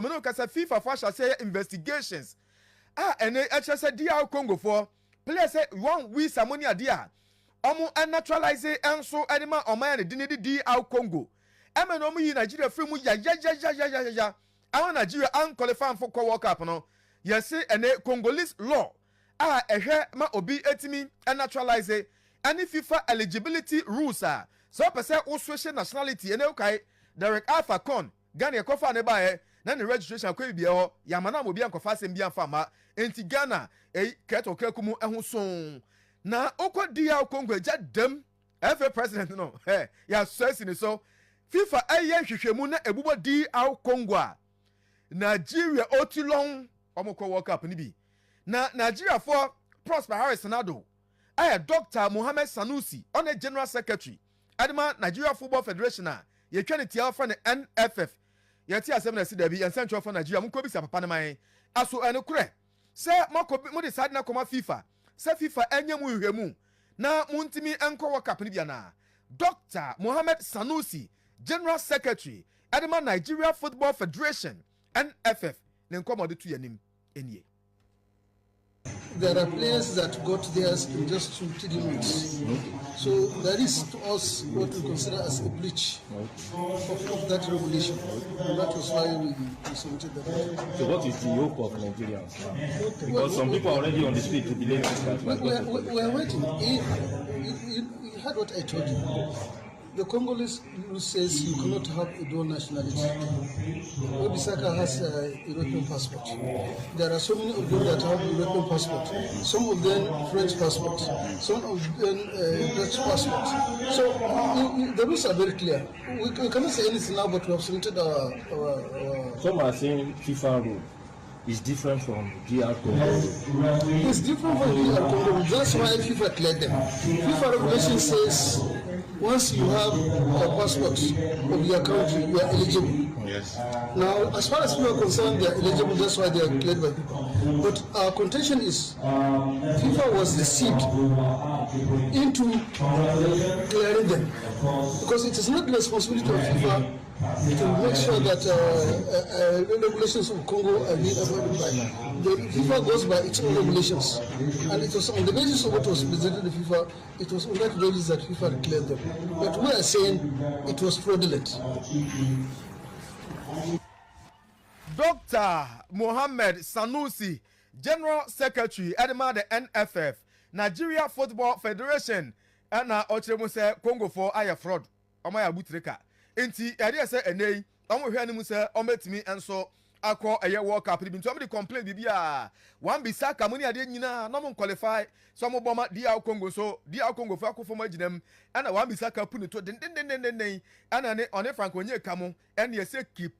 Omeno kasa FIFA for shall say investigations. And HSA DR Congo for players say 1 week Samonia dia. Omo naturalize and so animal or man dinidi DR Congo. Eme no mu yi Nigeria free mu ya. Our Nigeria unqualified for World Cup no. Yes and Congolese law. Ehwe ma obi etimi naturalize any FIFA eligibility rules are. So person who switch nationality ene okay Derek Alpha Con Ghana kofa ne ba na ne registration akwa bia ho yamana mo bia nkofa asem bia mfa enti Ghana keto kekumu ehun son na okwa dia Congo ja dem FA president no ya stress ni so FIFA hwehwemu na ebubo DR Congo a Nigeria otilon omukọ World Cup ni bi na Nigeria for Prosper Harris Nado Dr. Mohammed Sanusi on a general secretary Adama Nigeria Football Federation ye twa ne tia fa ne NFF ye tia asem na si da bi en central for Nigeria mun ko bi sa papa ne man aso ene kure se makobi mo decide na koma FIFA se FIFA enye mu hwemu na muntimi enko World Cup ni bia na Dr. Mohammed Sanusi general secretary Adama Nigeria Football Federation NFF ne nkomo de tu yanim enie. There are players that got theirs in just 3 weeks. So that is to us what we consider as a breach of that regulation. And that was why we submitted that. So what is the hope of Nigerians now? Because some people are already on the street to believe this. We are waiting. You heard what I told you. The Congolese rule says you cannot have a dual nationality. Obisaka has a European passport. There are so many of them that have European passport. Some of them French passport. Some of them Dutch passport. So the rules are very clear. We cannot say anything now, but we have submitted our Some are saying FIFA rule is different from DR Congo. It's different from DR Congo. That's why FIFA cleared them. FIFA regulation says once you have a passport of your country, you are eligible. Yes. Now, as far as people are concerned, they are eligible. That's why they are cleared by FIFA. But our contention is FIFA was deceived into clearing them, because it is not the responsibility of FIFA to make sure that regulations of Congo are being abided by. The FIFA goes by its own regulations, and it was on the basis of what was presented to FIFA, it was on that basis that FIFA declared them. But we are saying it was fraudulent. Dr. Mohammed Sanusi, General Secretary, Adama the NFF, Nigeria Football Federation, and Ochemu say Congo for aya fraud. Omaya butreka. Enti ade say enei omo hwe animu say ometimi enso akọ eye World Cup bi nto me complain bibia wan bisaka muni ade nyina no mo qualify so mo boma DR Congo so DR Congo fa akofo maginam ana wan bisaka punu to den ana ne one Franco nye kamo ene say kiki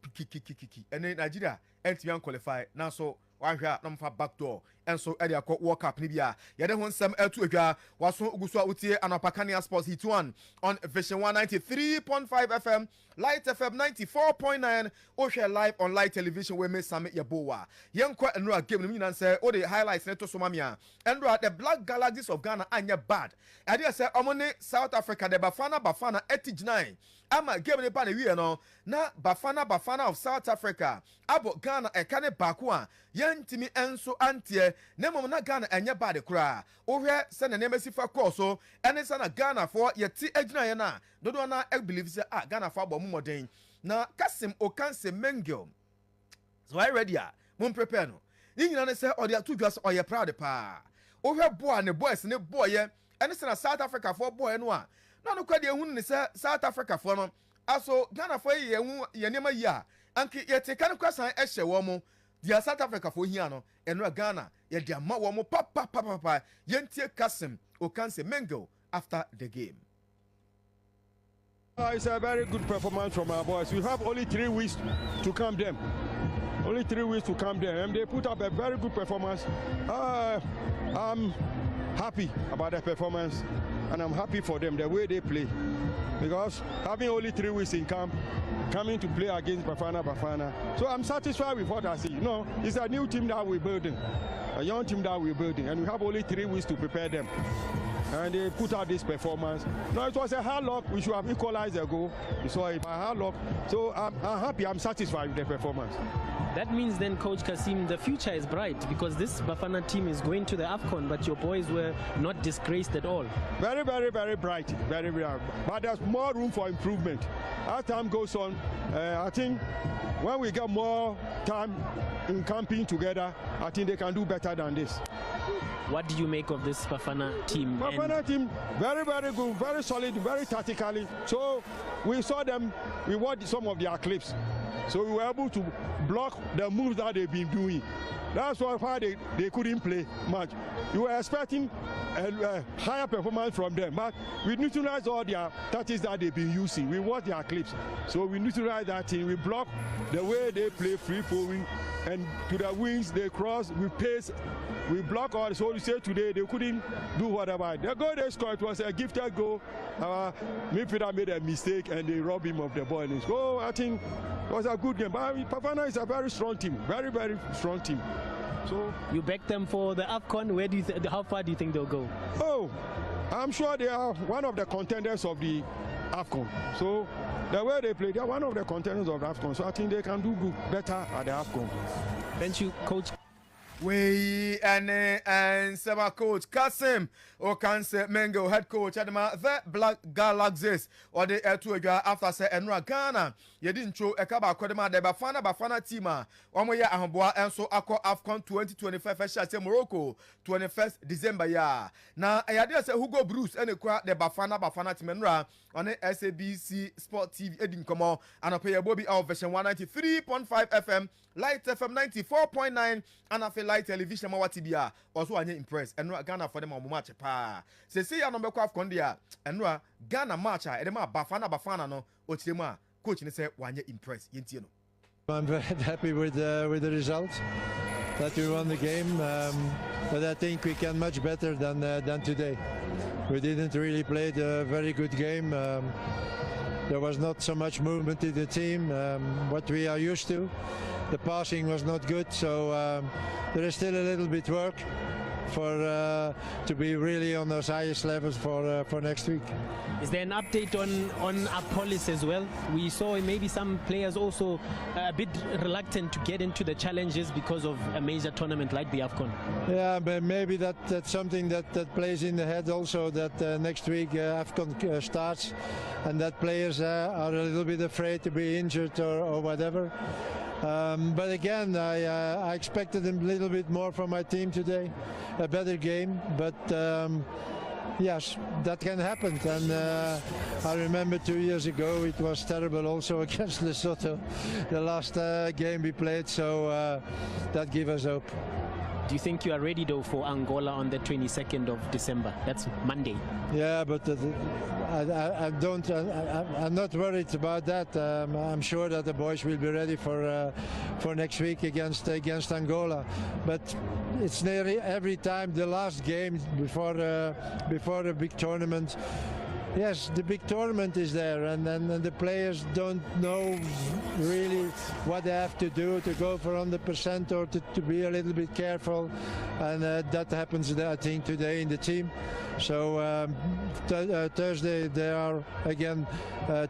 ene Nigeria entimi an qualify na so wan hwa no mfa back door enso ade akọ World Cup ni bia ye de ho nsem atu adwa waso oguso utie anopakania sports hit 1 on Vision 193.5 FM Light FM 94.9 Osha live on light television we me same yebowa yenko enro game no nyina say o the highlights neto so mamia enro the Black Galaxies of Ghana anya bad ade say omone South Africa the Bafana 89 ama game ne pa na wie no na Bafana of South Africa abo Ghana e kane baako a yentimi enso antie na mom na Ghana anya bad kura ohwe se na nemesi fa call so ene se na Ghana for yeti agina ye na dodo na I believe say Ghana for abo modern na Kassim Mingle so I ready mum prepare no ni nyina ne say o de atudwa so oye proud pa ohwe boy ne boys ne boy ye ene se na South Africa for boy no a na no kwade ehun ne say South Africa for no aso Ghana for ye hu ye nema yi a anki ye te kan kwasan ehye wo mo dia South Africa for hia no eno Ghana ye dia ma wo mo papa yentie Kassim Mingle after the game. It's a very good performance from our boys. We have only 3 weeks to calm them. Only 3 weeks to calm them. And they put up a very good performance. I'm happy about their performance. And I'm happy for them, the way they play. Because having only 3 weeks in camp, coming to play against Bafana. So I'm satisfied with what I see. You know, it's a new team that we're building. A young team that we're building. And we have only 3 weeks to prepare them and they put out this performance. No, it was a hard luck. We should have equalized the goal. We saw it by hard luck. So I'm happy. I'm satisfied with the performance. That means then, Coach Kassim, the future is bright because this Bafana team is going to the AFCON, but your boys were not disgraced at all. Very, very, very bright. Very, very bright. But there's more room for improvement. As time goes on, I think when we get more time in camping together, I think they can do better than this. What do you make of this Bafana team? Bafana team, very, very good, very solid, very tactically. So we saw them, we watched some of their clips. So we were able to block the moves that they've been doing. That's why they couldn't play much. You were expecting a higher performance from them, but we neutralized all their tactics that they've been using. We watched their clips. So we neutralized that thing. We blocked the way they play free flowing, and to the wings they cross, we pace, we block all. So you say today they couldn't do whatever. The goal they scored was a gifted goal. Midfielder made a mistake and they robbed him of the ball. So I think it was a good game. But Bafana is a very strong team, very, very strong team. So you back them for the AFCON. Where do you how far do you think they'll go? Oh, I'm sure they are one of the contenders of the AFCON. So the way they play, they are one of the contenders of the AFCON. So I think they can do good, better at the AFCON. Thank you, Coach. We and Seba coach Kassim Mingle head coach Adama the Black Galaxies or the Etuega after say Enra Ghana. You didn't show a Kaba Kodema de Bafana teama. 1 year Ahamboa and so Akko AFCON 2025 Shate Morocco 21st December ya. Now I had say Hugo Bross and the Bafana team Enra on the SABC Sport TV Edin Komo and a player Bobby out version 193.5 FM. Light FM 94.9 and I feel light television ma watibia also anye impress and Ghana for them on match pa se see ya number kwa kondia and Ghana match e ma Bafana no ochirema coach ni say wanye impress yentie no. I'm very happy with the result that we won the game, but I think we can much better than today. We didn't really play a very good game. There was not so much movement in the team, what we are used to. The passing was not good, so there is still a little bit work for to be really on those highest levels for next week. Is there an update on Apollos as well? We saw maybe some players also a bit reluctant to get into the challenges because of a major tournament like the AFCON. Yeah, but maybe that's something that plays in the head also, that next week AFCON starts and that players are a little bit afraid to be injured or whatever. But again, I expected a little bit more from my team today, a better game, but yes, that can happen. And I remember 2 years ago it was terrible also against Lesotho, the last game we played, so that gives us hope. Do you think you are ready though for Angola on the 22nd of December? That's Monday. Yeah, but I'm not worried about that. I'm sure that the boys will be ready for next week against Angola. But it's nearly every time the last game before a big tournament. Yes, the big tournament is there, and then the players don't know really what they have to do to go for 100% or to be a little bit careful, and that happens, I think, today in the team. So Thursday there are again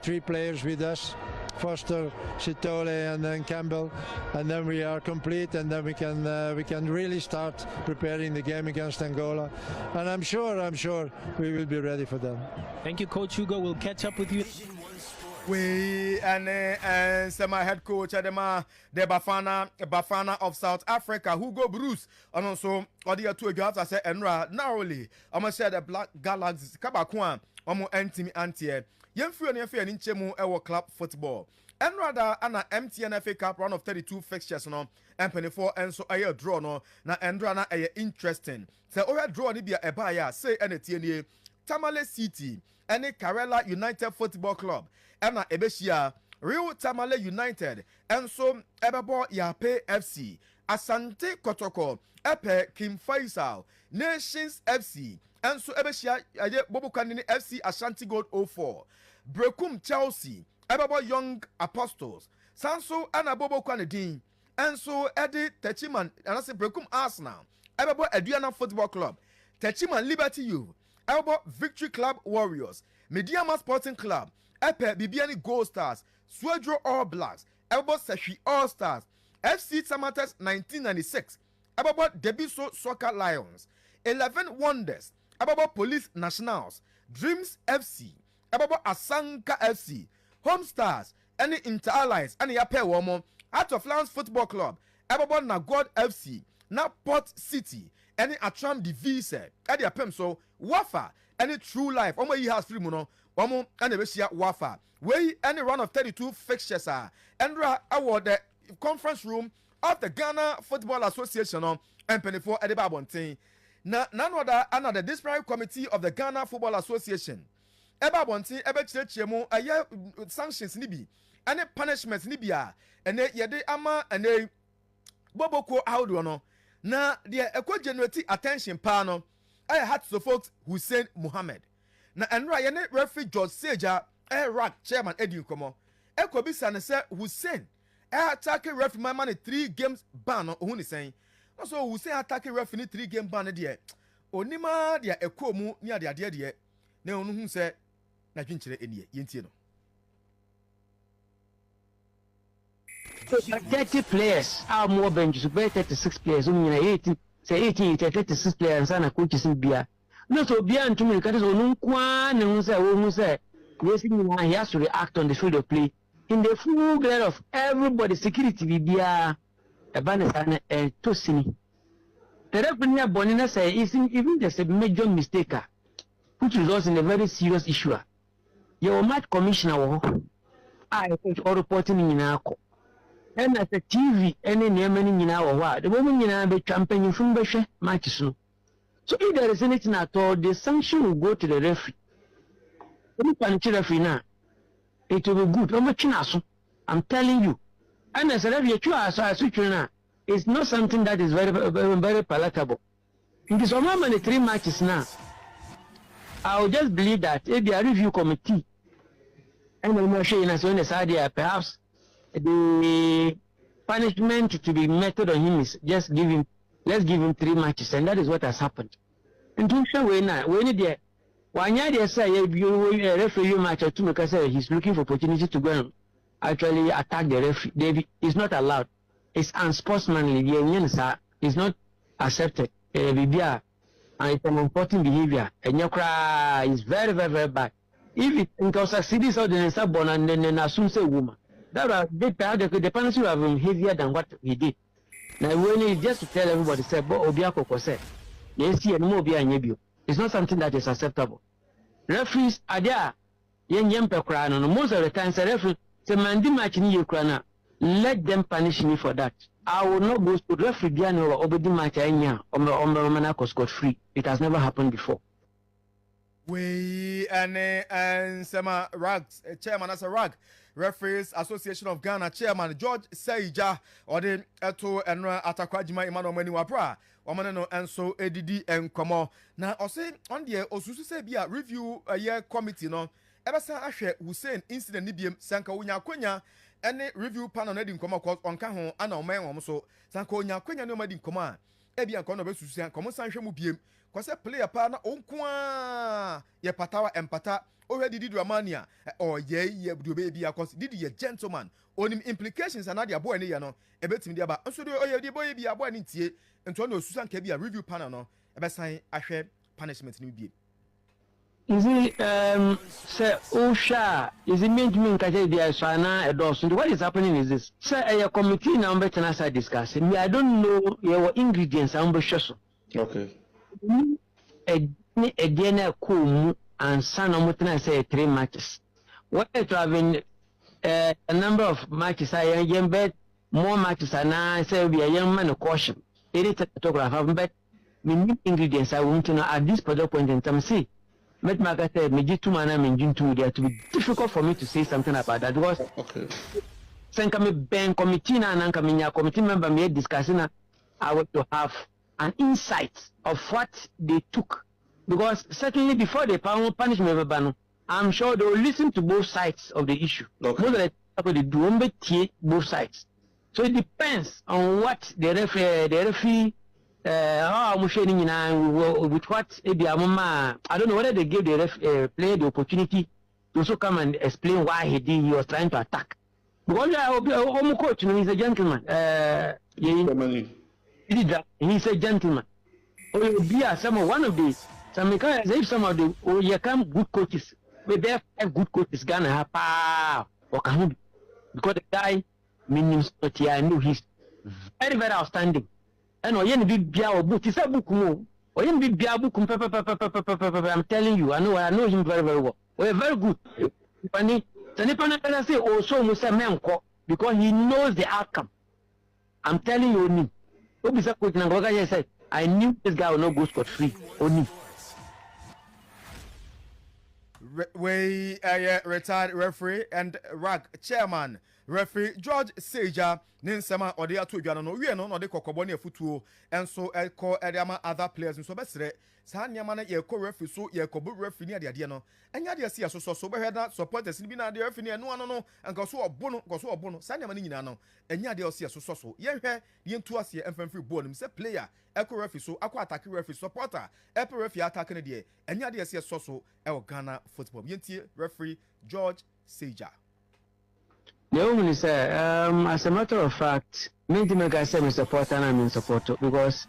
3 players with us. Foster, Sitole, and then Campbell, and then we are complete, and then we can really start preparing the game against Angola, and I'm sure we will be ready for them. Thank you, Coach Hugo. We'll catch up with you. We and semi head coach Adema the Bafana of South Africa, Hugo Bross, and also audio to you have to say Enra narrowly. I'm gonna share the Black Galaxies Kabakwan, Omo Antimi Antie. Yemfu and Yefe and Inchemu Ewo Club Football. And rather, an MTN FA Cup round of 32 fixtures no, and 24 and so a draw no, na Endrana a interesting. So, Oya draw Nibia Ebaya, say any TNA, Tamale City, any Karela United Football Club, and Ebeshia, Real Tamale United, and so Ebabo Yape FC, Asante Kotoko, Epe Kim Faisal, Nations FC, and so Ebeshia Bobukanini FC Ashanti Gold 04. Brekum Chelsea, Ebabo Young Apostles, Sanso Anabobo Kwanedin, and so Eddie Techiman, and I say Brekum Arsenal, Ebabo Adriana Football Club, Techiman Liberty U, Elbow Victory Club Warriors, Mediama Sporting Club, Epe Bibiani Gold Stars, Swedro All Blacks, Elbow Seshi All Stars, FC Samates 1996, Elbow Debiso Soccer Lions, 11 Wonders, Elbow Police Nationals, Dreams FC, Elbow Asanka FC, Home Stars, any Inter-Allies, any Ape Womo, Out of Lands Football Club, Elbow Nagod FC, na Port City, any Atram Divise, any Apem so, Wafa, any True Life, Omo yi has free muno, Omo and the Wafa. We any round of 32 fixtures are Endra award the conference room of the Ghana Football Association on M24 Ediba Bontin. Na none other another disciplinary committee of the Ghana Football Association. Eba Bontin ebe chirechemu aye sanctions ni bi, any punishments ni bia, ene yede ama ene boboko audio no. Na the eco generate attention pa no. I had so folks Hussein Mohammed. Na enra yene referee George Seja Rack chairman Eddie Nkomo. Eko bisa ne se Hussein attack referee man 3 games ban no ohun ni sen. So Hussein attack referee 3 game ban de onima de eko mu ni ade ade de na onu hu se na dwinkyere enie yentie no. So 30 players are more benches, 36 players, 18, say 18, 36 players, and a coaches in Bia. No, so Bia and Tumil Katis on Kwan and who say, yes, he has to react on the field of play. In the full glare of everybody, security, Bia, a banner and Tosini. The referee Bonina say, even there's a major mistake, which results in a very serious issue. Your match commissioner, I think, all reporting in Nako. And as a TV, any name in our word, the woman in our campaign from Beshe matches. So if there is anything at all, the sanction will go to the referee. When you punish the referee now, it will be good. I'm telling you. And as a referee, it's not something that is very palatable. In this many 3 matches now, I will just believe that if the review committee and I'm not sure in as idea, perhaps the punishment to be meted on him is just let's give him 3 matches, and that is what has happened. And to show when there, one year say you referee match or 2 because he's looking for opportunity to go and actually attack the referee. It's not allowed. It's unsportsmanly. The unions is not accepted. And it's an important behavior. And your cry is very, very, very bad. If it because a city's ordinance are born and then assume say woman. That the penalty would have been heavier than what he did. Now, when he just to tell everybody, say, "But Obiako said, yes, and more it's not something that is acceptable." Referees are there, young crown, and most of the time, say, referee, say, "Mandi match in Ukraine, let them punish me for that. I will not go to referee Biano or Obedi match on scot free. It has never happened before." We and Sema Rags, chairman as a rag. Referees Association of Ghana chairman George Seija or the Eto and Atakwajima Emmanuel Mani Wapra Wamano and so ADD and Komo. Now I say on the Osusu Sebia review a year committee no ever say Ashe Hussein incident Nibium Sanka Unya Kwenya any review panel Nedin Koma cause on Kahon and on man so Sanka Unya Kwenya no Madin Koma Ebia Kono Besusan Common Sancho Mubiem cause a player partner Onkwa Ye Patawa and Pata already did Romania or ye baby because did ye gentleman on him implications and other boy any no a bit me about so the boy be a boy in tie and to no Susan can be a review panel no a sign a share punishment new be. Is it sir Osha is it meant to mean Sana a dozen? What is happening is this sir a committee number ten as I discuss I don't know your ingredients okay a DNA cool and son of say 3 matches. What is having a number of matches I am bet more matches and I say we a young man of caution. It is a photograph bet me ingredients I want to know at this particular point in time. See, met my said me 2 man in June 2 there to be difficult for me to say something about that because okay. Senkame Ben committee and committee member me discussing I want to have an insight of what they took. Because certainly before they punish me, I'm sure they will listen to both sides of the issue. Okay. Most of the people they do both sides. So it depends on what the referee with what I don't know whether they gave the player the opportunity to also come and explain why he was trying to attack. Because coach, he's a gentleman. He's a gentleman. One of these. Some of the you come good coaches. Maybe have good coaches Ghana have because the guy means I knew he's very, very outstanding. And big book is a book more. Big book. I'm telling you, I know him very, very well. We're very good. Say also Musa because he knows the outcome. I'm telling you, I knew this guy will not go scot free. Only. Retired referee and RAG chairman referee George Seja Ninsema or the atu no we no de kokoboni afutuo enso eko ediama other players nso besere sa nyama na ye ko referee so ye ko referee ne ade no enya de ase so be heda supporters ni bi na de referee no no anka so obono sa nyama ni nyina no enya de ase so ye hwe ye ntu ase emfamfiri ball nim se player eko referee so akwa attack referee supporter epe referee attack ne de enya de ase so e Ghana football yentie referee George Seja. The woman is as a matter of fact, many guys say supporter and I'm in support because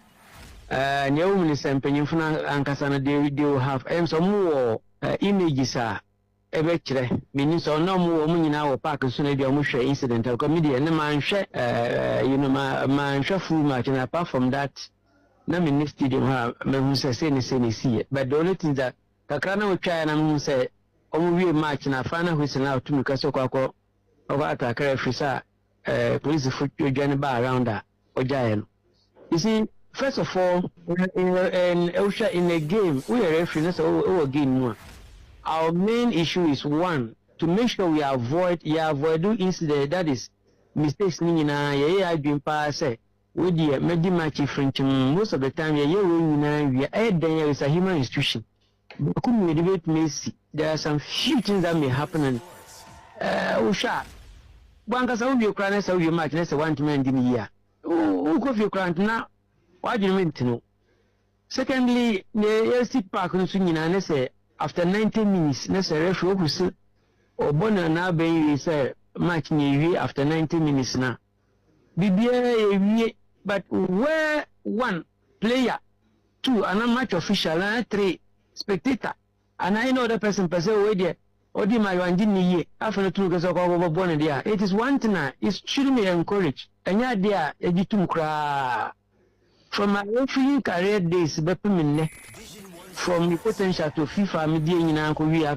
the woman is saying and Kasana they will have some more images meaning so no more in our park and soon they share incidental comedy and man share man share full match and apart from that no in this stadium have say but the only thing that Kakana will try and say we match and I find out who's now to me because over attack referee police foot journey bar around that or giant. You see, first of all, in a game, we are refereeing so game more. Our main issue is one, to make sure we avoid doing incident that is mistakes I been pass we the maybe match French most of the time we are there is a human institution. There are some few things that may happen and Banka sa ubi Ukraine sa ubi match nesa 1 man in a year. Who fi Ukraine now? What do you mean to know? Secondly, the LC Park no swingina nesa after 90 minutes nesa referee who say Obona na be say match ni after 90 minutes na. Bibia but where one player, two another match official and three spectator and I know the person way there. Odi my wanjini after two guys born there. It is one thing it should be encouraged. And yeah, there ejitum kra from my refereeing career days from the potential to FIFA media in Uncle we have